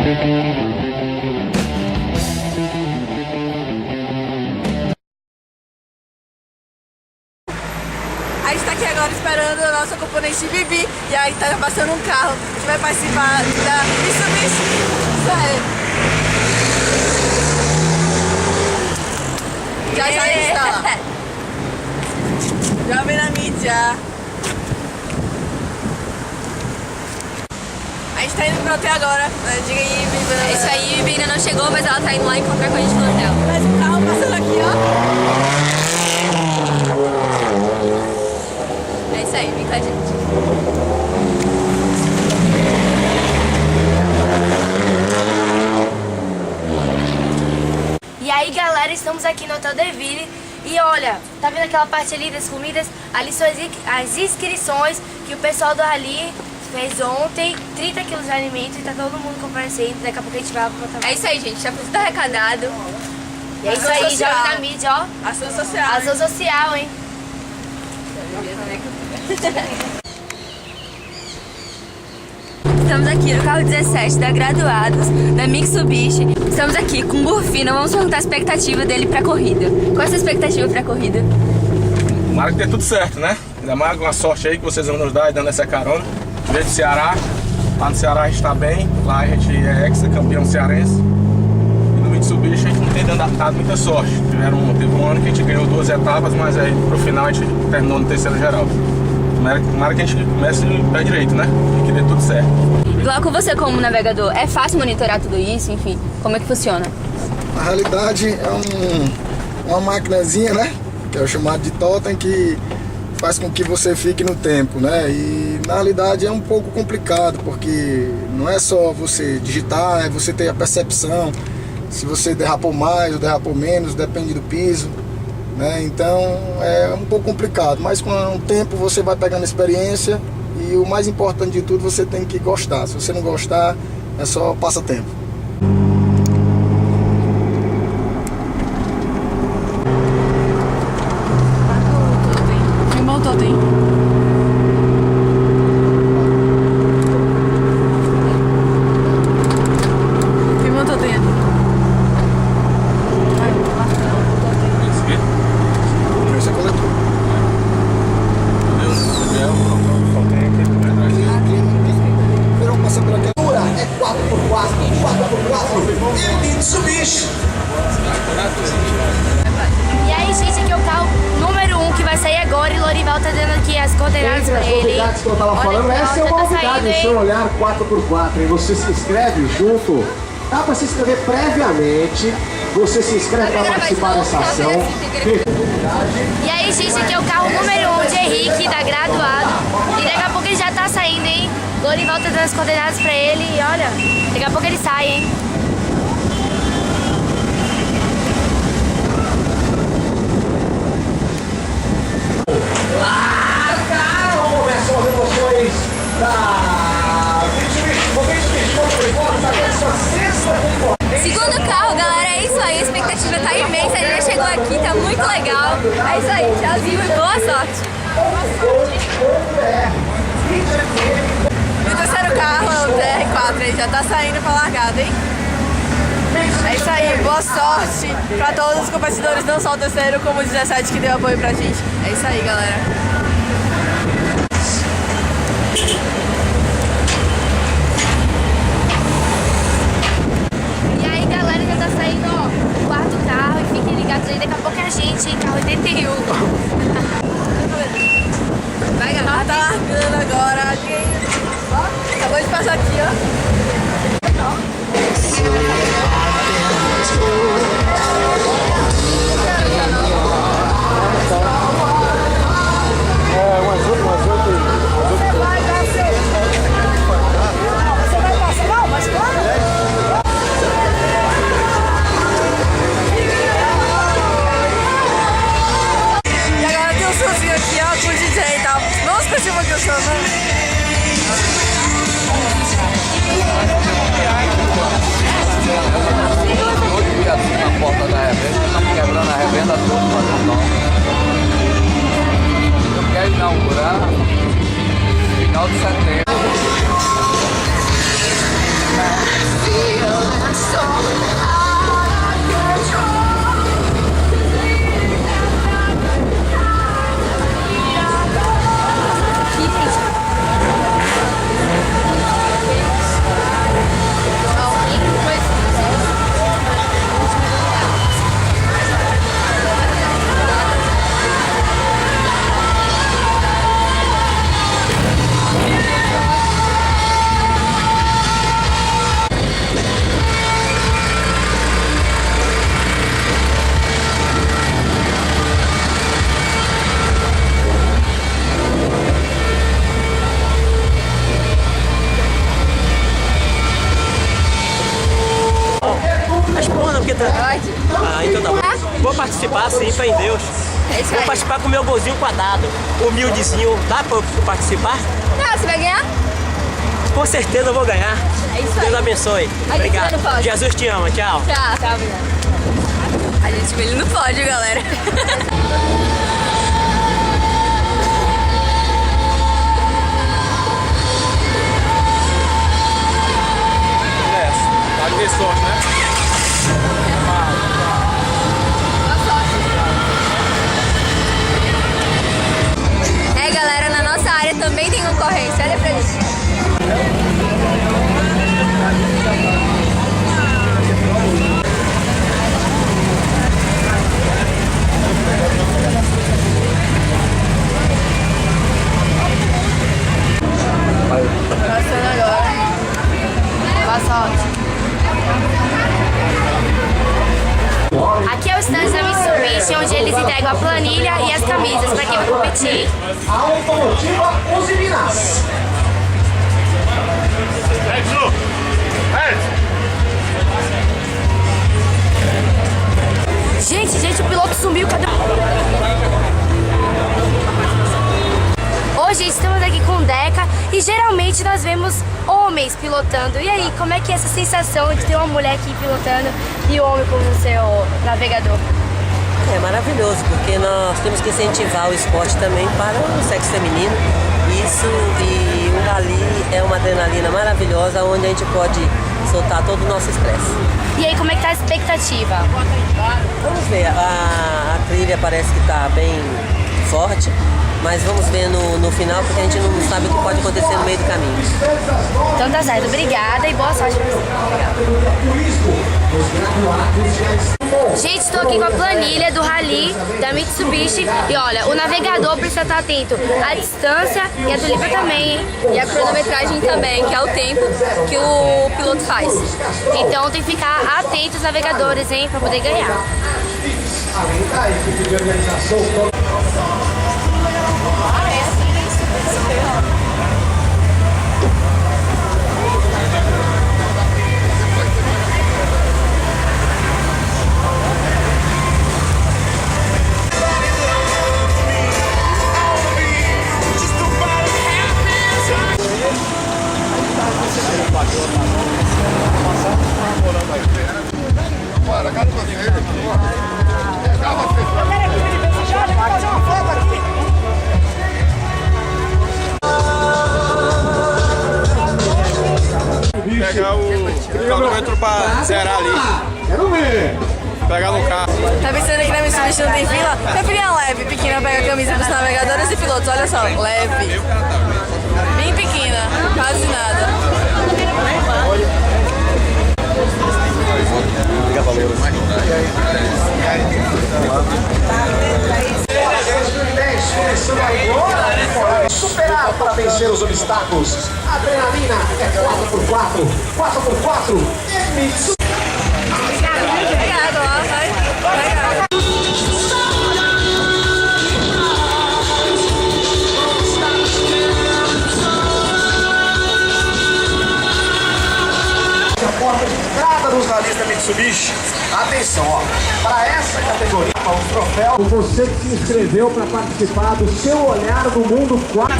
A gente tá aqui agora esperando a nossa componente Bibi. E aí tá passando um carro que vai participar da Mitsubishi. Já está lá. Já vem na mídia. A gente tá indo pro hotel agora. Diga aí, Bibi. É isso aí, Bibi ainda não chegou, mas ela tá indo lá encontrar com a gente no hotel. Mais um carro passando aqui, ó. É isso aí, vem com a gente. E aí galera, estamos aqui no Hotel Deville e olha, tá vendo aquela parte ali das comidas? Ali são as inscrições que o pessoal do Rally fez ontem, 30 quilos de alimento e tá todo mundo comparecendo, daqui a pouco a gente vai botar. É isso aí, gente, já foi tudo arrecadado. E é isso aí, joga na mídia, ó. Ação social. Ação social, hein? Estamos aqui no carro 17 da Graduados, da Mitsubishi. Estamos aqui com o Burfino, vamos perguntar a expectativa dele pra corrida. Qual é a sua expectativa pra corrida? Tomara que dê tudo certo, né? Ainda mais com a sorte aí que vocês vão nos dar dando essa carona. Veio do Ceará, lá no Ceará a gente tá bem, lá a gente é ex-campeão cearense. E no Mitsubishi a gente não tem dado muita sorte. Teve um ano que a gente ganhou 2 etapas, mas aí pro final a gente terminou no terceiro geral. Tomara que a gente comece no pé direito, né? E que dê tudo certo. Glauco, você como navegador, é fácil monitorar tudo isso? Enfim, como é que funciona? Na realidade é uma maquinazinha, né? Que é o chamado de totem, que faz com que você fique no tempo, né? E na realidade é um pouco complicado, porque não é só você digitar, é você ter a percepção se você derrapou mais ou derrapou menos, depende do piso, né? Então é um pouco complicado, mas com o tempo você vai pegando experiência e o mais importante de tudo, você tem que gostar. Se você não gostar, é só passatempo. Filmou o totem. Filmou o totem. Você coletou. Verão passando pela quebra. É 4x4, 4x4 e Mitsubishi. E aí gente, aqui é o carro número 1 que vai sair agora e Lorival tá dando aqui as coordenadas pra ele. Novidades que eu tava falando, essa é uma novidade, o seu olhar 4x4, e você se inscreve junto, dá pra se inscrever previamente, você se inscreve para participar dessa ação. E aí gente, aqui é o carro número 1 de Henrique, da Graduado. E daqui a pouco ele já tá saindo, hein? Lorival tá dando as coordenadas pra ele e olha, daqui a pouco ele sai, hein? Vamos começar as emoções da Mitsubishi Motors, tá sua sexta temporada. Segundo carro, galera, é isso aí, a expectativa tá imensa, ele já chegou aqui, tá muito legal. É isso aí, tchauzinho e boa sorte. E o terceiro carro é o TR4, ele já tá saindo pra largada, hein? É isso aí, boa sorte pra todos os competidores, não só o terceiro, como o 17 que deu apoio pra gente. É isso aí, galera. E aí galera, já tá saindo, ó, o quarto carro e fiquem ligados aí, daqui a pouco é a gente, hein? Carro 81. Vai, galera. Tá largando agora. Acabou de passar aqui, ó. E agora tem um showzinho aqui, ó, com o DJ e tal. Vamos pra cima que eu sou, né? Na porta da revenda, estamos quebrando a revenda toda, fazendo não. Eu quero inaugurar final de setembro. acredita? Pode. Ah, então tá bom. Vou participar sim, fé em Deus. É isso Vou aí. participar com o meu golzinho quadrado, humildezinho. Dá pra eu participar? Não, você vai ganhar? Com certeza eu vou ganhar. É isso aí. Deus abençoe. A gente vê Obrigado. no pódio. Jesus te ama. Tchau. Tchau, tchau, obrigada. A gente vê ele no pódio, galera. Tá de ter sorte, né? É, galera, na nossa área também tem concorrência. Olha pra isso. Passando agora. Boa sorte. Aqui é o stand da Mitsubishi, onde eles entregam a planilha e as camisas para quem vai competir. A Automotiva Uzi Minas. Gente, o piloto sumiu, cadê? Hoje estamos aqui com o Deca e geralmente nós vemos homens pilotando. E aí, como é que é essa sensação de ter uma mulher aqui pilotando e um homem como seu navegador? É maravilhoso, porque nós temos que incentivar o esporte também para o sexo feminino. Isso, e o rally é uma adrenalina maravilhosa, onde a gente pode soltar todo o nosso estresse. E aí, como é que tá a expectativa? Vamos ver, a trilha parece que está bem forte, mas vamos ver no final, porque a gente não sabe o que pode acontecer no meio do caminho. Então tá certo, obrigada e boa sorte pra você. Gente, estou aqui com a planilha do Rally da Mitsubishi e olha, o navegador precisa estar atento à distância e a tulipa também, hein? E a cronometragem também, que é o tempo que o piloto faz. Então tem que ficar atentos os navegadores, hein, pra poder ganhar. Além da equipe de organização. Pegar o cronômetro pra zerar ali. Quero ver. Pegar no carro. Tá pensando que na Mitsubishi não tem fila? Pequena leve, pequena pega a camisa dos navegadores e pilotos, olha só, leve. Bem pequena, quase nada. Começando agora. Superar para vencer os obstáculos. Adrenalina é 4x4. 4x4 é Mitsubishi. Obrigado, ó, vai. A porta de entrada dos rallies da Mitsubishi. Atenção, ó. Para essa categoria, o troféu. Você que se inscreveu para participar do Seu Olhar do Mundo 4.